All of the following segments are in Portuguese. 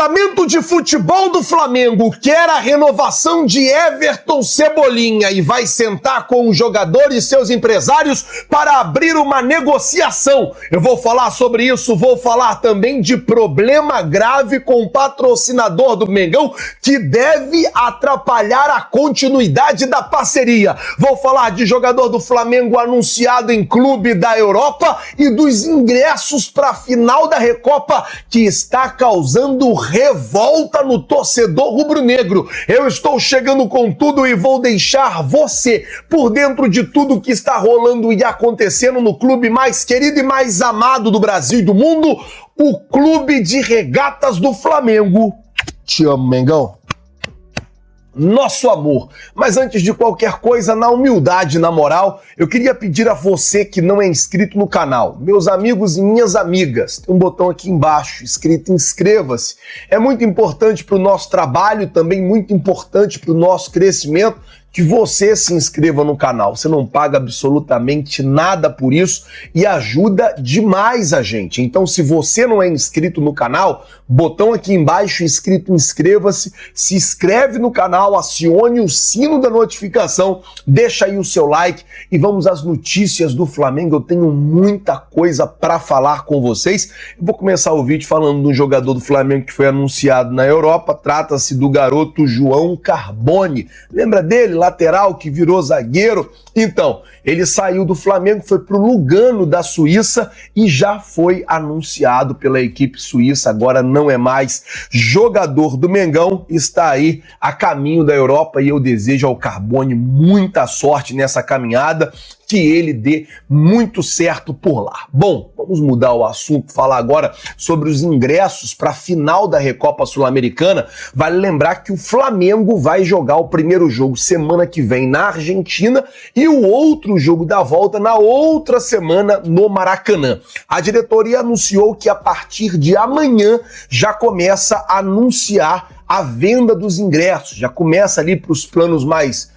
Departamento de Futebol do Flamengo quer a renovação de Everton Cebolinha e vai sentar com os jogadores e seus empresários para abrir uma negociação. Eu vou falar sobre isso, vou falar também de problema grave com o patrocinador do Mengão que deve atrapalhar a continuidade da parceria. Vou falar de jogador do Flamengo anunciado em clube da Europa e dos ingressos para a final da Recopa que está causando revolta no torcedor rubro-negro. Eu estou chegando com tudo e vou deixar você por dentro de tudo que está rolando e acontecendo no clube mais querido e mais amado do Brasil e do mundo, o Clube de Regatas do Flamengo. Te amo, Mengão. Nosso amor. Mas antes de qualquer coisa, na humildade, na moral, eu queria pedir a você que não é inscrito no canal, meus amigos e minhas amigas, tem um botão aqui embaixo escrito inscreva-se. É muito importante para o nosso trabalho, também muito importante para o nosso crescimento, que você se inscreva no canal. Você não paga absolutamente nada por isso e ajuda demais a gente. Então, se você não é inscrito no canal, botão aqui embaixo escrito inscreva-se, se inscreve no canal, acione o sino da notificação, deixa aí o seu like e vamos às notícias do Flamengo. Eu tenho muita coisa para falar com vocês. Eu vou começar o vídeo falando de um jogador do Flamengo que foi anunciado na Europa. Trata-se do garoto João Carbone. Lembra dele? Lateral que virou zagueiro. Então, ele saiu do Flamengo, foi pro Lugano da Suíça e já foi anunciado pela equipe suíça, agora não é mais jogador do Mengão, está aí a caminho da Europa e eu desejo ao Carbone muita sorte nessa caminhada, que ele dê muito certo por lá. Bom, vamos mudar o assunto, falar agora sobre os ingressos para a final da Recopa Sul-Americana. Vale lembrar que o Flamengo vai jogar o primeiro jogo semana que vem na Argentina e o outro jogo da volta na outra semana no Maracanã. A diretoria anunciou que a partir de amanhã já começa a anunciar a venda dos ingressos, já começa ali para os planos mais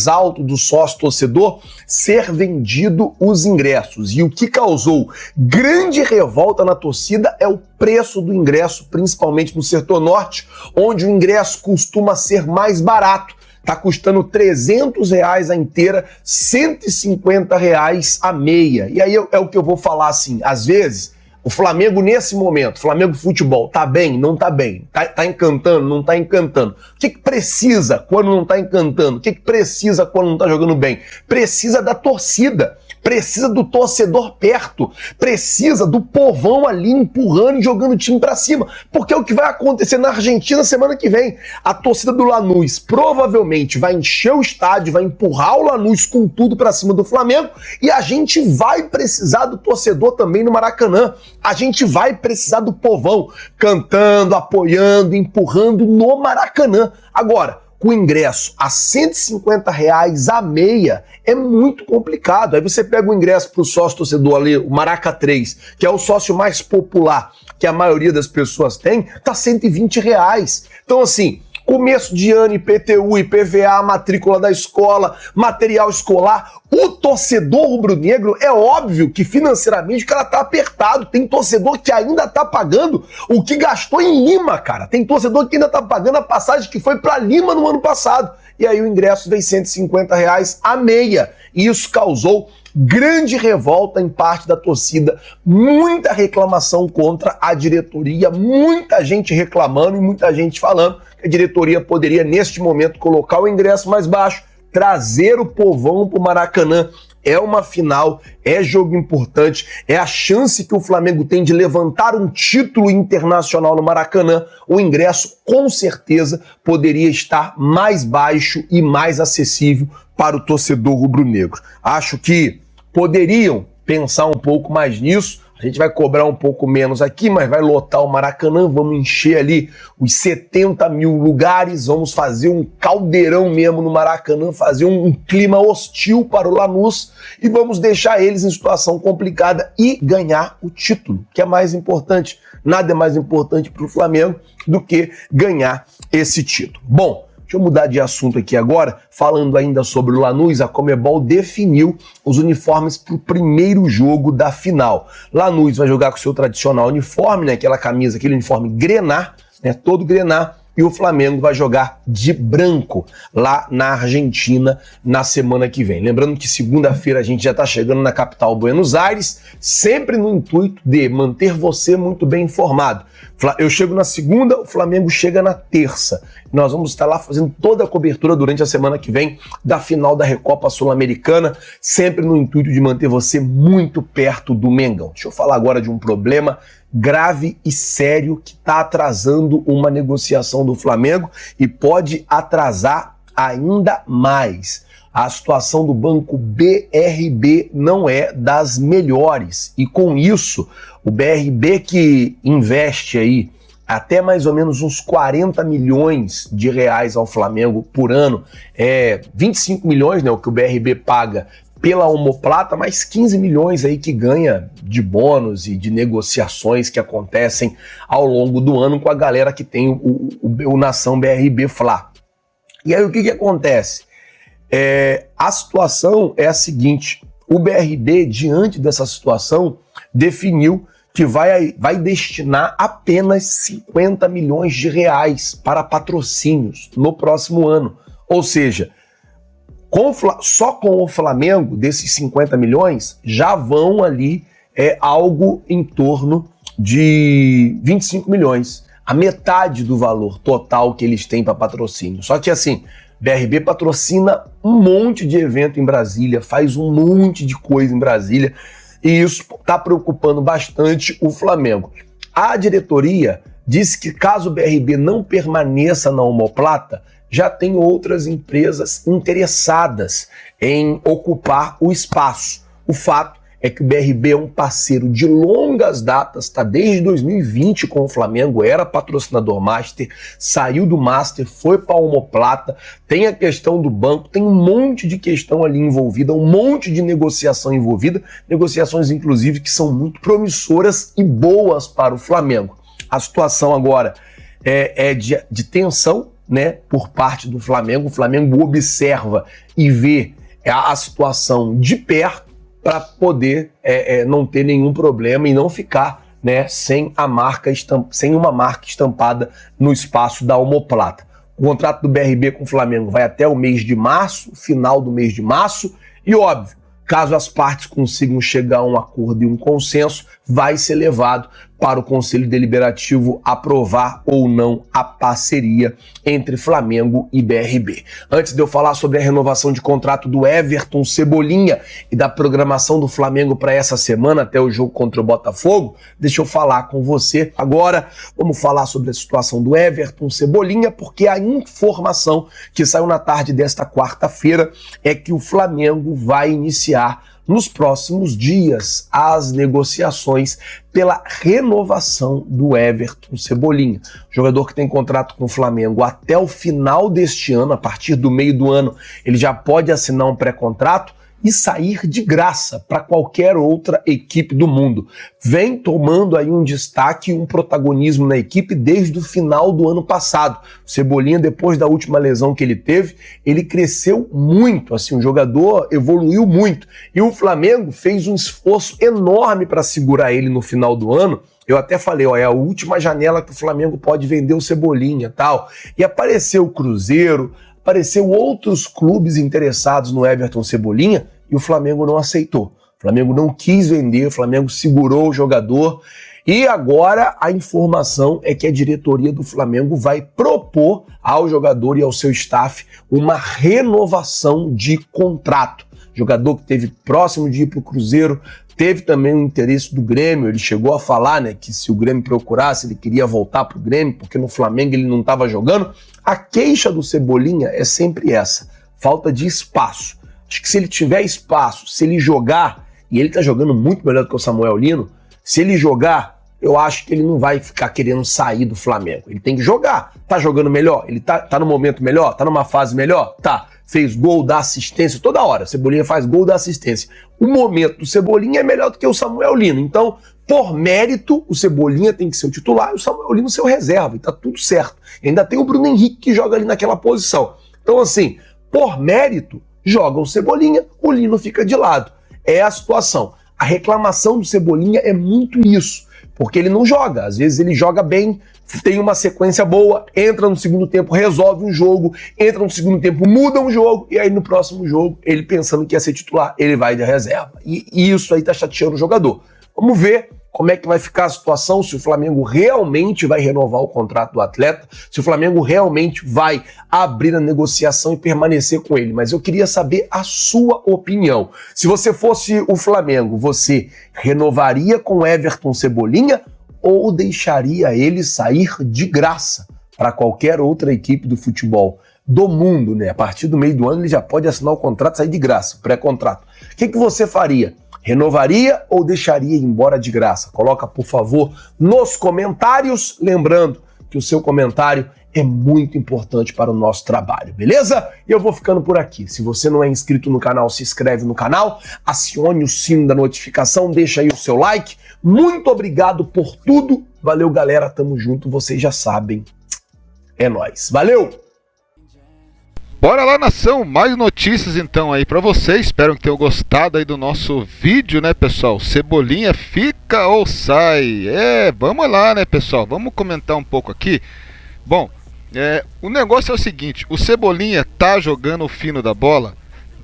alto do sócio-torcedor, ser vendido os ingressos. E o que causou grande revolta na torcida é o preço do ingresso, principalmente no setor norte, onde o ingresso costuma ser mais barato. Tá custando R$300 a inteira, R$150 a meia. E aí é o que eu vou falar assim, às vezes, o Flamengo nesse momento, Flamengo Futebol, tá bem? Não tá bem. Tá encantando? Não tá encantando. O que precisa quando não tá encantando? O que precisa quando não tá jogando bem? Precisa da torcida. Precisa do torcedor perto, precisa do povão ali empurrando e jogando o time pra cima, porque é o que vai acontecer na Argentina semana que vem. A torcida do Lanús provavelmente vai encher o estádio, vai empurrar o Lanús com tudo pra cima do Flamengo e a gente vai precisar do torcedor também no Maracanã. A gente vai precisar do povão cantando, apoiando, empurrando no Maracanã. Agora, com ingresso a R$150 a meia, é muito complicado. Aí você pega o ingresso para o sócio torcedor ali, o Maraca 3, que é o sócio mais popular que a maioria das pessoas tem, tá R$120. Então assim, começo de ano, IPTU, IPVA, matrícula da escola, material escolar, o torcedor rubro-negro é óbvio que financeiramente o cara tá apertado. Tem torcedor que ainda tá pagando o que gastou em Lima, cara. Tem torcedor que ainda tá pagando a passagem que foi para Lima no ano passado. E aí o ingresso veio R$150 a meia. E isso causou grande revolta em parte da torcida, muita reclamação contra a diretoria, muita gente reclamando e muita gente falando que a diretoria poderia, neste momento, colocar o ingresso mais baixo, trazer o povão para o Maracanã. É uma final, é jogo importante, é a chance que o Flamengo tem de levantar um título internacional no Maracanã. O ingresso, com certeza, poderia estar mais baixo e mais acessível para o torcedor rubro-negro. Acho que poderiam pensar um pouco mais nisso. A gente vai cobrar um pouco menos aqui, mas vai lotar o Maracanã, vamos encher ali os 70 mil lugares, vamos fazer um caldeirão mesmo no Maracanã, fazer um clima hostil para o Lanús e vamos deixar eles em situação complicada e ganhar o título, que é mais importante. Nada é mais importante para o Flamengo do que ganhar esse título. Bom, deixa eu mudar de assunto aqui agora, falando ainda sobre o Lanús. A Conmebol definiu os uniformes para o primeiro jogo da final. Lanús vai jogar com o seu tradicional uniforme, né? Aquela camisa, aquele uniforme grená, né, todo grená, e o Flamengo vai jogar de branco lá na Argentina na semana que vem. Lembrando que segunda-feira a gente já está chegando na capital Buenos Aires, sempre no intuito de manter você muito bem informado. Eu chego na segunda, o Flamengo chega na terça. Nós vamos estar lá fazendo toda a cobertura durante a semana que vem da final da Recopa Sul-Americana, sempre no intuito de manter você muito perto do Mengão. Deixa eu falar agora de um problema grave e sério que está atrasando uma negociação do Flamengo e pode atrasar ainda mais. A situação do banco BRB não é das melhores e com isso o BRB, que investe aí até mais ou menos uns 40 milhões de reais ao Flamengo por ano, 25 milhões, né, o que o BRB paga pela Omoplata, mais 15 milhões aí que ganha de bônus e de negociações que acontecem ao longo do ano com a galera que tem o Nação BRB Fla. E aí o que acontece? A situação é a seguinte: o BRB, diante dessa situação, definiu que vai destinar apenas 50 milhões de reais para patrocínios no próximo ano. Ou seja, só com o Flamengo, desses 50 milhões, já vão ali algo em torno de 25 milhões. A metade do valor total que eles têm para patrocínio. Só que assim, BRB patrocina um monte de evento em Brasília, faz um monte de coisa em Brasília, e isso está preocupando bastante o Flamengo. A diretoria disse que caso o BRB não permaneça na Omoplata, já tem outras empresas interessadas em ocupar o espaço. O fato é que o BRB é um parceiro de longas datas, está desde 2020 com o Flamengo, era patrocinador Master, saiu do Master, foi para a Omoplata, tem a questão do banco, tem um monte de questão ali envolvida, um monte de negociação envolvida, negociações inclusive que são muito promissoras e boas para o Flamengo. A situação agora é de tensão, né, por parte do Flamengo. O Flamengo observa e vê a situação de perto para poder não ter nenhum problema e não ficar, né, sem uma marca estampada no espaço da Omoplata. O contrato do BRB com o Flamengo vai até o mês de março, final do mês de março, e óbvio, caso as partes consigam chegar a um acordo e um consenso, vai ser levado para o Conselho Deliberativo aprovar ou não a parceria entre Flamengo e BRB. Antes de eu falar sobre a renovação de contrato do Everton Cebolinha e da programação do Flamengo para essa semana até o jogo contra o Botafogo, deixa eu falar com você. Agora vamos falar sobre a situação do Everton Cebolinha, porque a informação que saiu na tarde desta quarta-feira é que o Flamengo vai iniciar nos próximos dias as negociações pela renovação do Everton Cebolinha. Jogador que tem contrato com o Flamengo até o final deste ano, a partir do meio do ano, ele já pode assinar um pré-contrato e sair de graça para qualquer outra equipe do mundo. Vem tomando aí um destaque e um protagonismo na equipe desde o final do ano passado. O Cebolinha, depois da última lesão que ele teve, ele cresceu muito, assim, o jogador evoluiu muito. E o Flamengo fez um esforço enorme para segurar ele no final do ano. Eu até falei, é a última janela que o Flamengo pode vender o Cebolinha e tal. E apareceu o Cruzeiro, apareceu outros clubes interessados no Everton Cebolinha e o Flamengo não aceitou. O Flamengo não quis vender, o Flamengo segurou o jogador e agora a informação é que a diretoria do Flamengo vai propor ao jogador e ao seu staff uma renovação de contrato. Jogador que esteve próximo de ir para o Cruzeiro, teve também o interesse do Grêmio, ele chegou a falar, né, que se o Grêmio procurasse, ele queria voltar para o Grêmio, porque no Flamengo ele não estava jogando. A queixa do Cebolinha é sempre essa, falta de espaço. Acho que se ele tiver espaço, se ele jogar, e ele está jogando muito melhor do que o Samuel Lino, se ele jogar, eu acho que ele não vai ficar querendo sair do Flamengo. Ele tem que jogar. Tá jogando melhor? Ele tá no momento melhor? Tá numa fase melhor? Tá. Fez gol, dá assistência toda hora. Cebolinha faz gol, dá assistência. O momento do Cebolinha é melhor do que o Samuel Lino. Então, por mérito, o Cebolinha tem que ser o titular e o Samuel Lino ser o reserva. E tá tudo certo. E ainda tem o Bruno Henrique que joga ali naquela posição. Então, assim, por mérito, joga o Cebolinha, o Lino fica de lado. É a situação. A reclamação do Cebolinha é muito isso. porque ele não joga. Às vezes ele joga bem, tem uma sequência boa, entra no segundo tempo, resolve um jogo, entra no segundo tempo, muda um jogo, e aí no próximo jogo, ele pensando que ia ser titular, ele vai de reserva. E isso aí tá chateando o jogador. Vamos ver como é que vai ficar a situação, se o Flamengo realmente vai renovar o contrato do atleta, se o Flamengo realmente vai abrir a negociação e permanecer com ele. Mas eu queria saber a sua opinião. Se você fosse o Flamengo, você renovaria com o Everton Cebolinha ou deixaria ele sair de graça para qualquer outra equipe do futebol do mundo, né? A partir do meio do ano ele já pode assinar o contrato e sair de graça, pré-contrato. O que você faria? Renovaria ou deixaria ir embora de graça? Coloca, por favor, nos comentários. Lembrando que o seu comentário é muito importante para o nosso trabalho, beleza? E eu vou ficando por aqui. Se você não é inscrito no canal, se inscreve no canal, acione o sino da notificação, deixa aí o seu like. Muito obrigado por tudo. Valeu, galera. Tamo junto. Vocês já sabem. É nóis. Valeu! Bora lá, nação, mais notícias então aí pra vocês, espero que tenham gostado aí do nosso vídeo, né, pessoal? Cebolinha fica ou sai? Vamos lá, né, pessoal, vamos comentar um pouco aqui. Bom, o negócio é o seguinte, o Cebolinha tá jogando o fino da bola,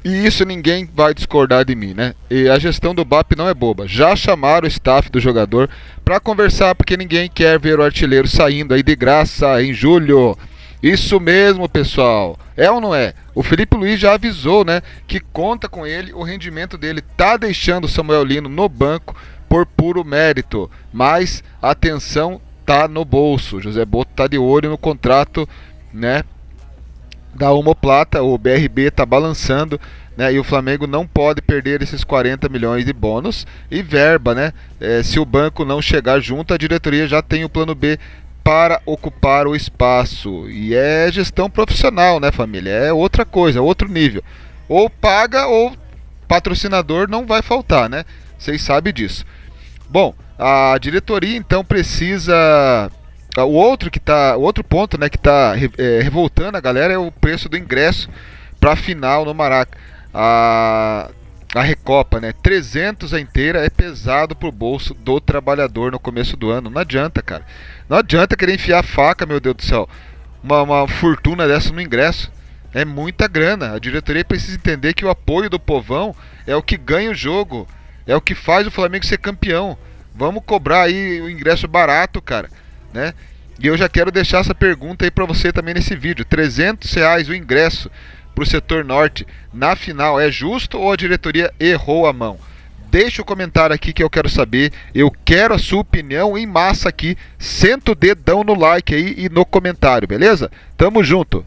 e isso ninguém vai discordar de mim, né? E a gestão do BAP não é boba, já chamaram o staff do jogador pra conversar, porque ninguém quer ver o artilheiro saindo aí de graça em julho. Isso mesmo, pessoal. É ou não é? O Felipe Luiz já avisou, né, que conta com ele, o rendimento dele tá deixando o Samuel Lino no banco por puro mérito, mas a atenção tá no bolso. José Boto tá de olho no contrato, né, da Omoplata, o BRB tá balançando, né, e o Flamengo não pode perder esses 40 milhões de bônus e verba, né? Se o banco não chegar junto, a diretoria já tem o plano B para ocupar o espaço. E é gestão profissional, né, família? É outra coisa, outro nível. Ou paga ou patrocinador não vai faltar, né? Vocês sabem disso. Bom, a diretoria então precisa... O outro ponto, né, que está revoltando a galera é o preço do ingresso para a final no Maraca. A Recopa, né? 300 a inteira é pesado pro bolso do trabalhador no começo do ano. Não adianta, cara. Não adianta querer enfiar a faca, meu Deus do céu. Uma fortuna dessa no ingresso. É muita grana. A diretoria precisa entender que o apoio do povão é o que ganha o jogo. É o que faz o Flamengo ser campeão. Vamos cobrar aí o ingresso barato, cara, né? E eu já quero deixar essa pergunta aí pra você também nesse vídeo. R$300 o ingresso pro setor norte na final é justo ou a diretoria errou a mão? Deixa o comentário aqui que eu quero saber. Eu quero a sua opinião em massa aqui. Senta o dedão no like aí e no comentário, beleza? Tamo junto!